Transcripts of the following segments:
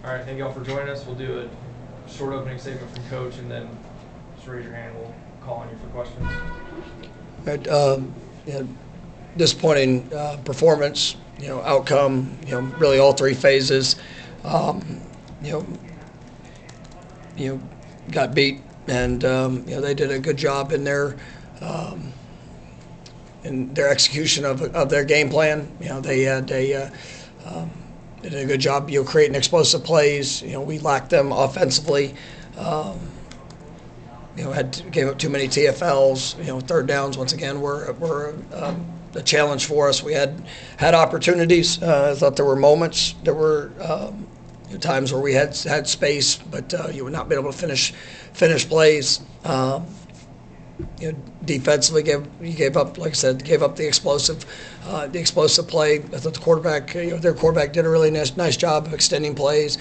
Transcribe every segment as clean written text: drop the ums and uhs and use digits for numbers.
All right, thank you all for joining us. We'll do a short opening statement from Coach, and then just raise your hand. We'll call on you for questions. Disappointing performance, outcome, really all three phases. Got beat, and they did a good job in their execution of their game plan. They did a good job, creating explosive plays. We lacked them offensively. Gave up too many TFLs. Third downs once again were a challenge for us. We had opportunities. I thought there were moments. There were times where we had space, but you would not be able to finish plays. Defensively, gave up, like I said, the explosive play. I thought the quarterback, their quarterback did a really nice job of extending plays.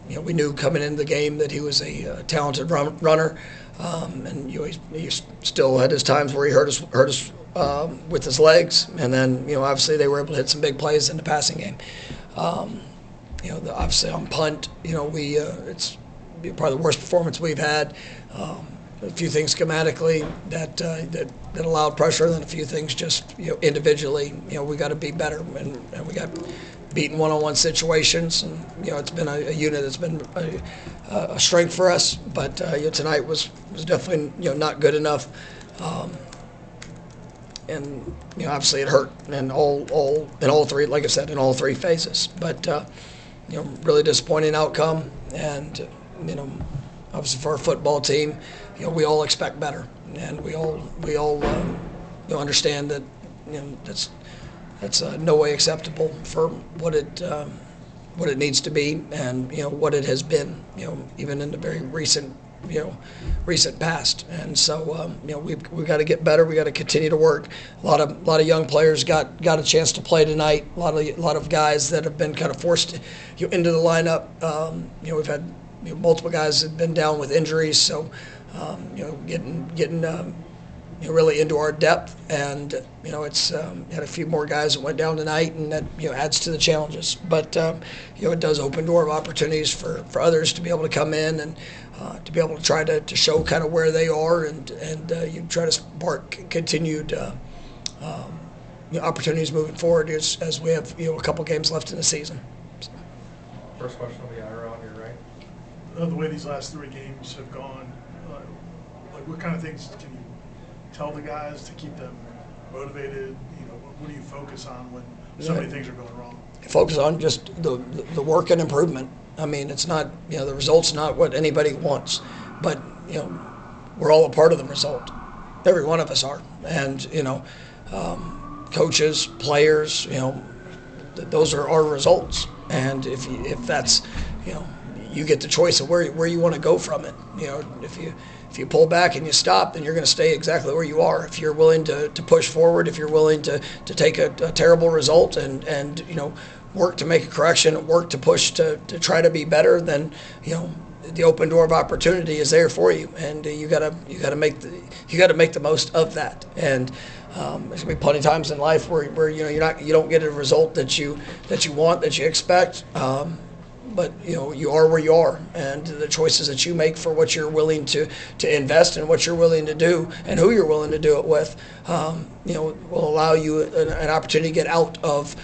We knew coming into the game that he was a talented runner, and he still had his times where he hurt us with his legs, and then obviously they were able to hit some big plays in the passing game. Obviously on punt, it's probably the worst performance we've had. A few things schematically that allowed pressure, and then a few things just individually. We got to be better, and we got beaten one-on-one situations, and it's been a unit that's been a strength for us. But tonight was definitely not good enough, and obviously it hurt in all three, like I said, in all three phases. But really disappointing outcome, and obviously for our football team, we all expect better, and we all understand that that's no way acceptable for what it needs to be, and what it has been, even in the very recent past. And so we've got to get better. We got to continue to work. A lot of young players got a chance to play tonight. A lot of guys that have been kind of forced into the lineup. We've had multiple guys that have been down with injuries, so getting really into our depth, and it's had a few more guys that went down tonight, and that adds to the challenges. But it does open door of opportunities for others to be able to come in and to be able to try to show kind of where they are, and you try to spark continued opportunities moving forward as we have a couple games left in the season. So. First question will be Ira on your right. The way these last three games have gone, what kind of things can you tell the guys to keep them motivated? What do you focus on when so many things are going wrong? Focus on just the work and improvement. I mean, it's not, the result's not what anybody wants, but we're all a part of the result. Every one of us are, and coaches, players, those are our results. And if that's, you get the choice of where you want to go from it. If you pull back and you stop, then you're going to stay exactly where you are. If you're willing to push forward, if you're willing to take a terrible result and work to make a correction, work to push to try to be better, then the open door of opportunity is there for you, and you gotta make the most of that. And there's gonna be plenty of times in life where you don't get a result that you want, that you expect. But you are where you are, and the choices that you make for what you're willing to invest and what you're willing to do and who you're willing to do it with, will allow you an opportunity to get out of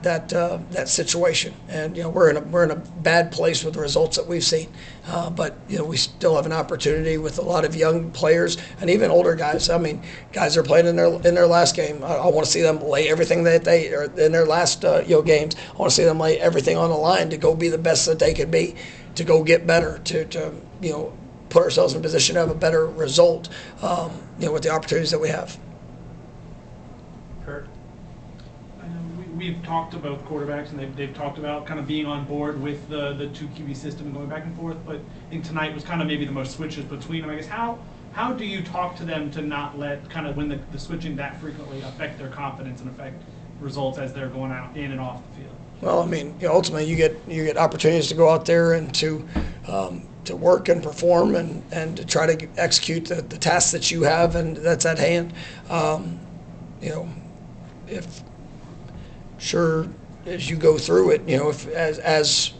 that situation. And we're in a bad place with the results that we've seen, but we still have an opportunity with a lot of young players and even older guys. I mean, guys are playing in their last game. I want to see them lay everything that they are in their last games. I want to see them lay everything on the line to go be the best that they can be, to go get better, to put ourselves in a position to have a better result, with the opportunities that we have. Kurt. We've talked about quarterbacks, and they've talked about kind of being on board with the two QB system and going back and forth, but I think tonight was kind of maybe the most switches between them. I guess how do you talk to them to not let kind of when the switching that frequently affect their confidence and affect results as they're going out in and off the field? Well, I mean, ultimately you get opportunities to go out there and to work and perform and to try to execute the tasks that you have and that's at hand. If sure as you go through it, if as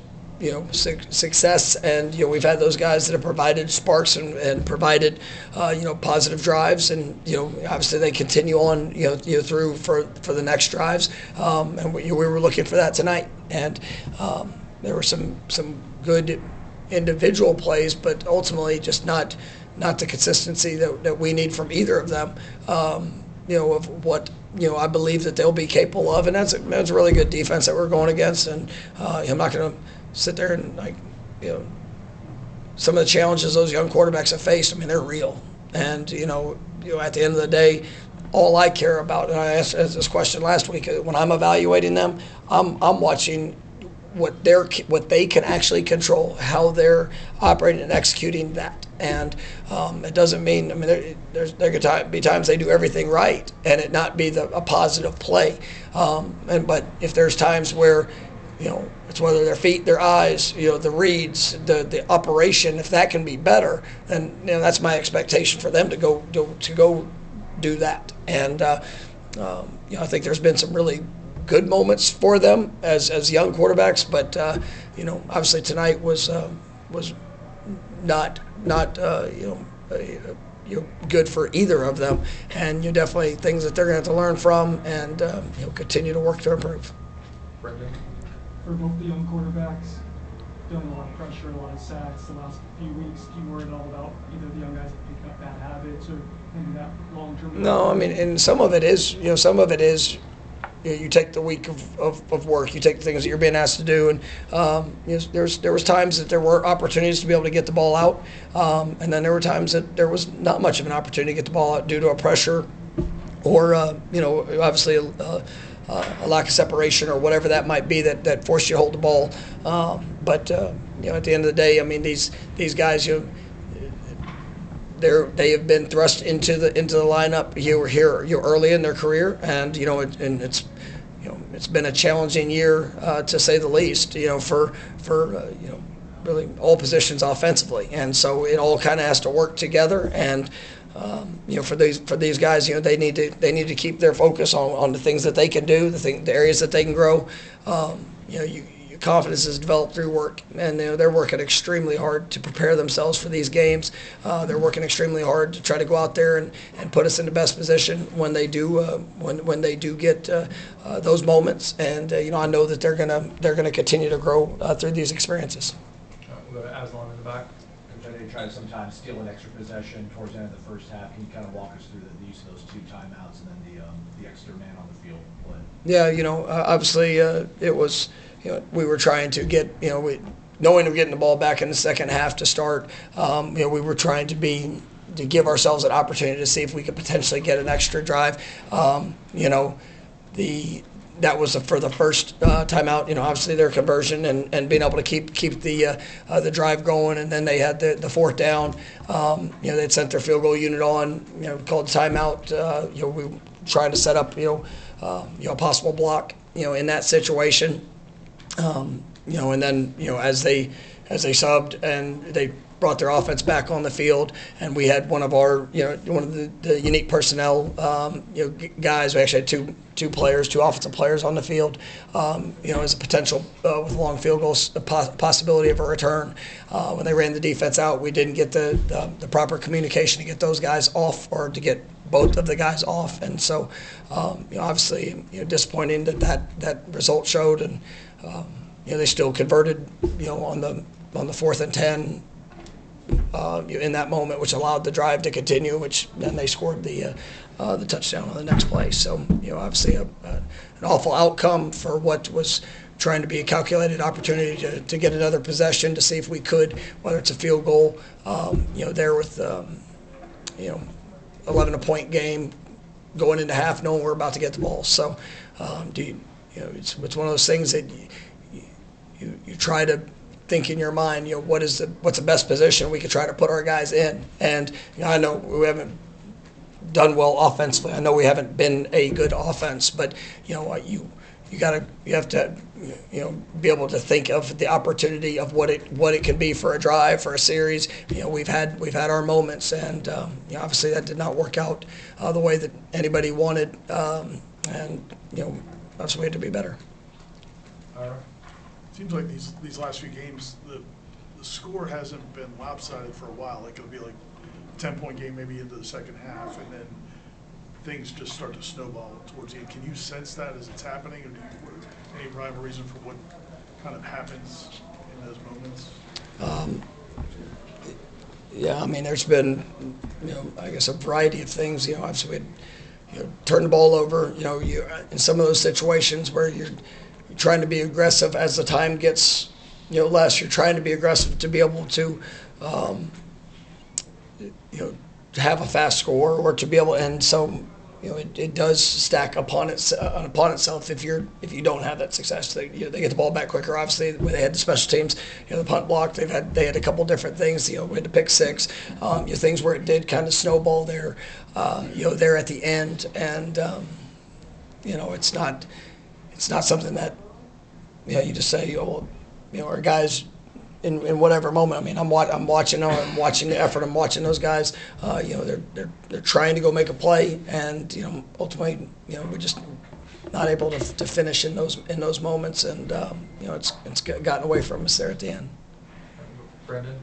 success, and we've had those guys that have provided sparks and provided positive drives, and obviously they continue on through for the next drives, and we were looking for that tonight, and there were some good individual plays, but ultimately just not the consistency that we need from either of them, of what I believe that they'll be capable of, and that's a really good defense that we're going against, and I'm not going to sit there and some of the challenges those young quarterbacks have faced. I mean, they're real, and at the end of the day, all I care about, and I asked this question last week, when I'm evaluating them, I'm watching what they can actually control, how they're operating and executing that. And it doesn't mean, I mean, there could be times they do everything right and it not be a positive play. But if there's times where, it's whether their feet, their eyes, the reads, the operation, if that can be better, then that's my expectation for them to go do that. And I think there's been some really good moments for them as young quarterbacks, but obviously tonight was not good for either of them, and definitely things that they're going to have to learn from and continue to work to improve. Brendan? For both the young quarterbacks, feeling a lot of pressure, a lot of sacks the last few weeks, do you worry at all about either the young guys picking up bad habits or maybe that long-term? No, I mean, and some of it is, you take the week of work, you take the things that you're being asked to do, and there was times that there were opportunities to be able to get the ball out, and then there were times that there was not much of an opportunity to get the ball out due to a pressure or obviously a lack of separation or whatever that might be that forced you to hold the ball. But at the end of the day, I mean, these guys, they have been thrust into the lineup here early in their career, and it's been a challenging year to say the least. For really all positions offensively, and so it all kind of has to work together. And for these guys, they need to keep their focus on the things that they can do, the areas that they can grow. Confidence is developed through work, and they're working extremely hard to prepare themselves for these games. They're working extremely hard to try to go out there and put us in the best position when they do when they do get those moments. And I know that they're gonna continue to grow through these experiences. We'll go to Aslan in the back. Coach, I know you try to sometimes steal an extra possession towards the end of the first half. Can you kind of walk us through the use of those 2 timeouts and then the extra man on the field play? Yeah, obviously it was. We were trying to get, knowing we're getting the ball back in the second half to start, we were trying to give ourselves an opportunity to see if we could potentially get an extra drive. That was for the first timeout. Obviously their conversion and being able to keep the drive going, and then they had the fourth down. They'd sent their field goal unit on. Called timeout. We were trying to set up a possible block. In that situation. And then as they subbed and they brought their offense back on the field, and we had one of the unique personnel guys. We actually had two offensive players on the field, as a potential with long field goals, the possibility of a return. When they ran the defense out, we didn't get the proper communication to get those guys off, or to get both of the guys off, and so obviously disappointing that result showed, and they still converted on the 4th and 10 in that moment, which allowed the drive to continue, which then they scored the touchdown on the next play. So obviously an awful outcome for what was trying to be a calculated opportunity to get another possession to see if we could, whether it's a field goal, there with 11-point game going into half, knowing we're about to get the ball. So it's one of those things that you try to think in your mind, what's the best position we could try to put our guys in. And I know we haven't done well offensively. I know we haven't been a good offense, but you have to be able to think of the opportunity of what it can be for a drive, for a series. We've had our moments, and obviously that did not work out the way that anybody wanted, and obviously we had to be better. All right. seems like these last few games, the score hasn't been lopsided for a while. Like, it'll be like a 10-point game maybe into the second half, and then things just start to snowball towards the end. Can you sense that as it's happening, or do you any rhyme or reason for what kind of happens in those moments? Yeah, I mean, there's been, I guess a variety of things. Obviously, we turn the ball over. You in some of those situations where you're trying to be aggressive as the time gets, less. You're trying to be aggressive to be able to, to have a fast score or to be able, and so it does stack upon itself if you don't have that success. They get the ball back quicker. Obviously, when they had the special teams, the punt block, they had a couple different things. We had to pick six, things where it did kind of snowball there, there at the end, and it's not something that you just say, our guys. In whatever moment, I mean, I'm watching the effort. I'm watching those guys. They're trying to go make a play, and ultimately, we're just not able to finish in those moments, and it's gotten away from us there at the end. Brendan?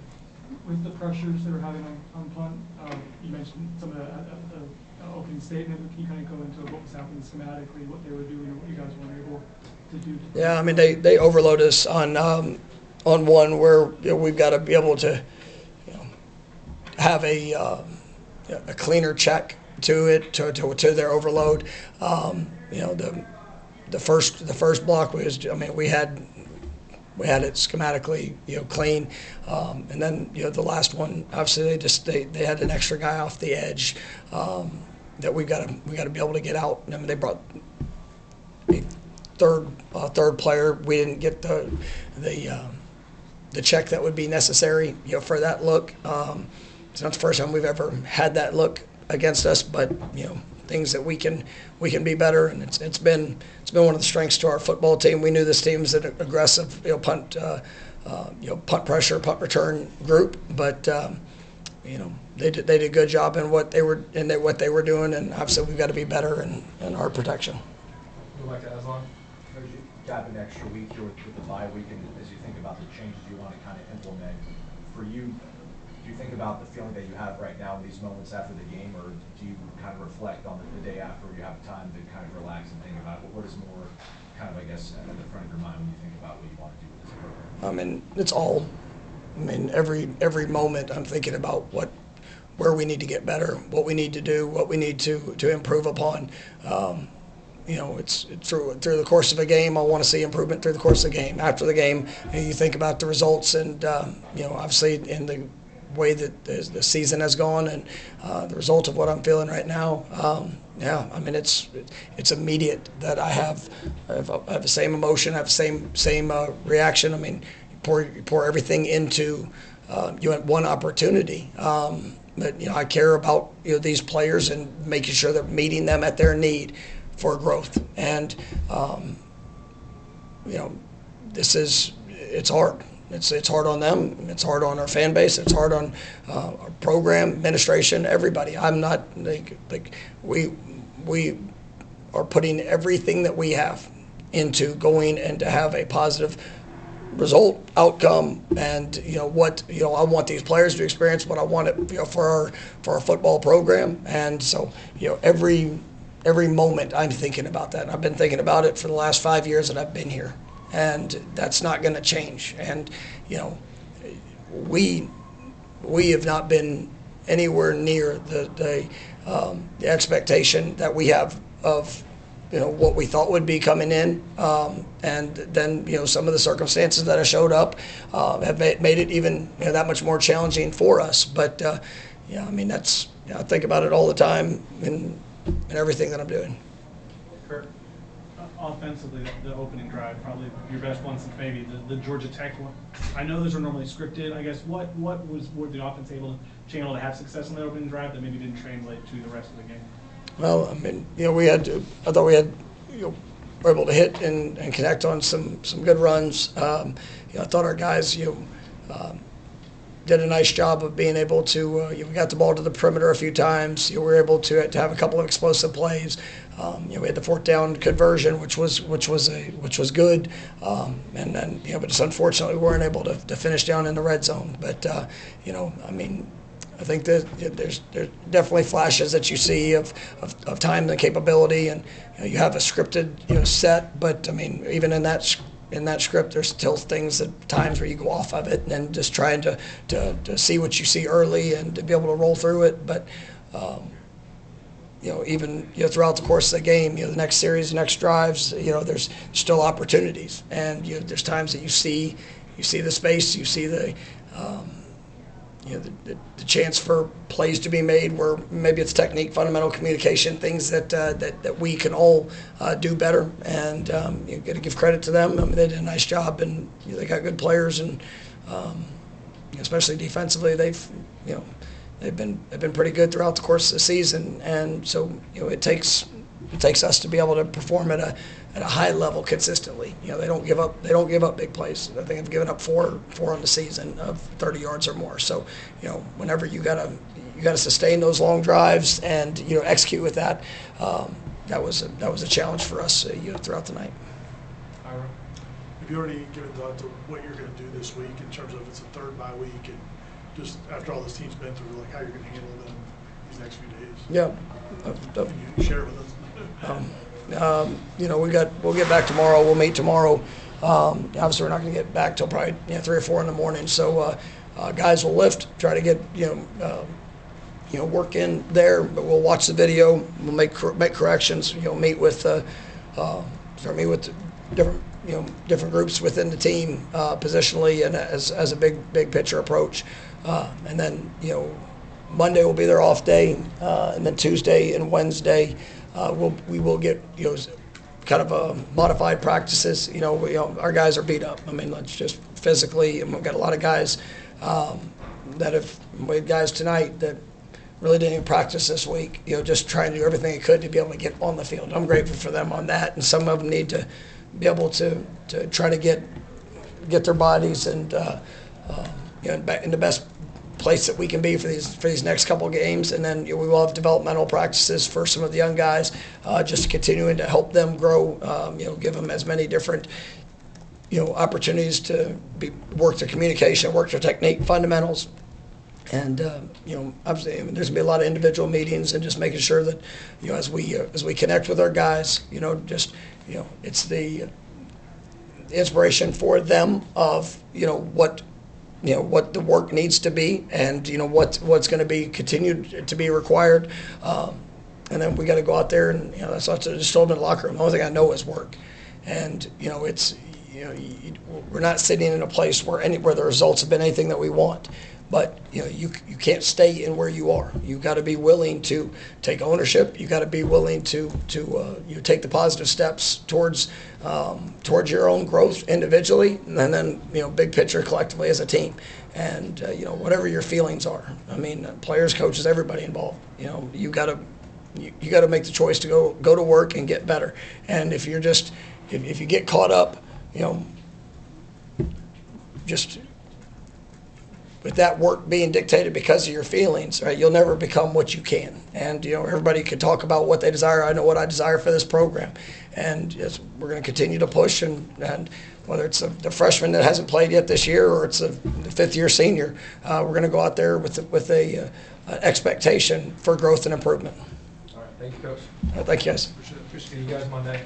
With the pressures they were having on punt, you mentioned some of the opening statement. Can you kind of go into what was happening schematically, what they were doing, and what you guys weren't able to do? Yeah, I mean, they overload us on one where we've got to be able to have a cleaner check to it to their overload. The first block was, we had it schematically clean, and then the last one, obviously they had an extra guy off the edge that we got to be able to get out. I mean, they brought a third player. We didn't get the check that would be necessary, for that look. It's not the first time we've ever had that look against us, but things that we can be better, and it's been one of the strengths to our football team. We knew this team's an aggressive punt pressure, punt return group, but they did a good job in what they were doing, and obviously we've got to be better in our protection. Go back to Aslan. You got an extra week here with the bye week, and as you think about the changes you want to kind of implement, for you, do you think about the feeling that you have right now in these moments after the game, or do you kind of reflect on the day after, where you have time to kind of relax and think about what is more kind of, I guess, at the front of your mind when you think about what you want to do with this program? It's all. Every moment I'm thinking about where we need to get better, what we need to do, what we need to improve upon. It's through the course of a game. I want to see improvement through the course of the game. After the game, you think about the results, and obviously in the way that the season has gone, and the result of what I'm feeling right now. It's immediate that I have the same emotion, I have the same reaction. I mean, you pour everything into you had one opportunity. But I care about these players and making sure they're meeting them at their need for growth, and it's hard. It's hard on them. It's hard on our fan base. It's hard on our program, administration, everybody. I'm not we are putting everything that we have into going and to have a positive result, outcome, and I want these players to experience what I want it for our football program, and so every moment I'm thinking about that. And I've been thinking about it for the last 5 years that I've been here, and that's not going to change. And we have not been anywhere near the expectation that we have of what we thought would be coming in, and then some of the circumstances that have showed up have made it even that much more challenging for us. But that's I think about it all the time in everything that I'm doing. Kurt? Offensively, the opening drive, probably your best one since maybe the Georgia Tech one. I know those are normally scripted. I guess what were the offense able to have success on the opening drive that maybe didn't translate to the rest of the game? Well, I thought we were able to hit and connect on some good runs. I thought our guys did a nice job of being able to we got the ball to the perimeter a few times. We were able to have a couple of explosive plays. We had the fourth down conversion, which was good, and then but just unfortunately we weren't able to finish down in the red zone. But I think that there's definitely flashes that you see of time and capability, and you have a scripted set. But even in that script, there's still things at times where you go off of it, and just trying to see what you see early and to be able to roll through it. But even throughout the course of the game, the next series, the next drives, there's still opportunities, and there's times that you see the space, you see the chance for plays to be made where maybe it's technique, fundamental communication, things that we can all do better. And you got to give credit to them. They did a nice job, and they got good players, and especially defensively, they've been pretty good throughout the course of the season. And so it takes us to be able to perform at a high level consistently. They don't give up big plays. I think they've given up four on the season of 30 yards or more. So whenever you gotta sustain those long drives and execute with that, that was a challenge for us throughout the night. Have you already given thought to what you're going to do this week in terms of it's a third bye week, and just after all this team's been through, like how you're going to handle them these next few days? Yeah. Can you share it with us? We'll get back tomorrow. We'll meet tomorrow. Obviously, we're not going to get back till probably 3 or 4 in the morning. So guys will lift, try to get work in there. But we'll watch the video. We'll make corrections. Meet with different groups within the team positionally and as a big picture approach. And then Monday will be their off day, and then Tuesday and Wednesday we will get kind of a modified practices. Our guys are beat up. Let's just physically, and we've got a lot of guys we had guys tonight that really didn't even practice this week. Just trying to do everything they could to be able to get on the field. I'm grateful for them on that, and some of them need to be able to try to get their bodies and back in the best place that we can be for these next couple of games. And then we will have developmental practices for some of the young guys, just continuing to help them grow, give them as many different opportunities to work their communication, work their technique, fundamentals. And obviously, there's gonna be a lot of individual meetings, and just making sure that as we connect with our guys, it's the inspiration for them of what the work needs to be, and what's going to be continued to be required. And then we got to go out there, and that's what I just told them in the locker room. The only thing I know is work, and we're not sitting in a place where the results have been anything that we want. But you can't stay in where you are. You got to be willing to take ownership. You got to be willing to take the positive steps towards your own growth individually, and then big picture collectively as a team. And whatever your feelings are. Players, coaches, everybody involved. You got to make the choice to go to work and get better. And if you get caught up, just with that work being dictated because of your feelings, right? You'll never become what you can. And everybody can talk about what they desire. I know what I desire for this program, and we're going to continue to push. And whether it's the freshman that hasn't played yet this year, or it's the fifth-year senior, we're going to go out there with a expectation for growth and improvement. All right, thank you, Coach. Thank you, guys. Appreciate it. See you guys Monday.